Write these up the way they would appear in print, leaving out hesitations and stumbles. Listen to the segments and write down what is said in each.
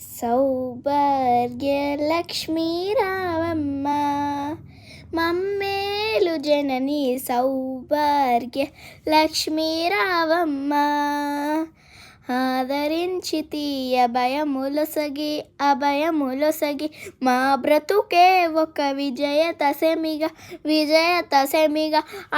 సౌభాగ్యలక్ష్మీ రావమ్మ మమ్మేలు జనని సౌభాగ్య లక్ష్మీ రావమ్మ ఆదరించి అభయములొసగి మా బ్రతుకే ఒక విజయదశమిగా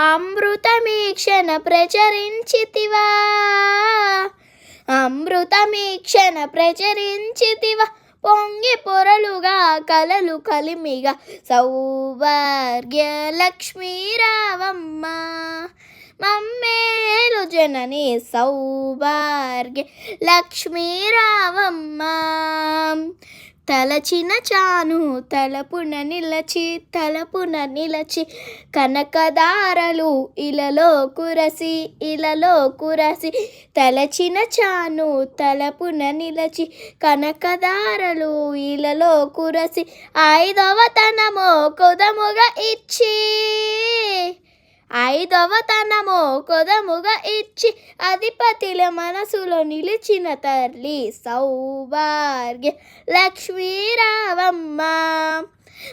అమృతమీక్షణ ప్రచరించితివా పొంగి పొరలుగా కలలు కలిమిగా సౌభాగ్య లక్ష్మీ రావమ్మ మమ్మేలు జనని సౌభాగ్య లక్ష్మీ రావమ్మ తలచిన చాను తలపున నిలచి కనకదారలు ఇలలో కురసి తలచిన చాను తలపున నిలచి కనకదారలు ఇలలో కురసి ఐదవతనమో కొదముగా ఇచ్చి అధిపతిల మనసులో నిలిచిన తల్లి సౌభాగ్య లక్ష్మీ రావమ్మ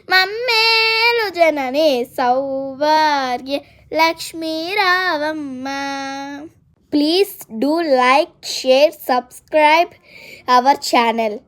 మమ్మేలు జనని సౌభాగ్య లక్ష్మీ రావమ్మ. Please do like, share, subscribe our channel.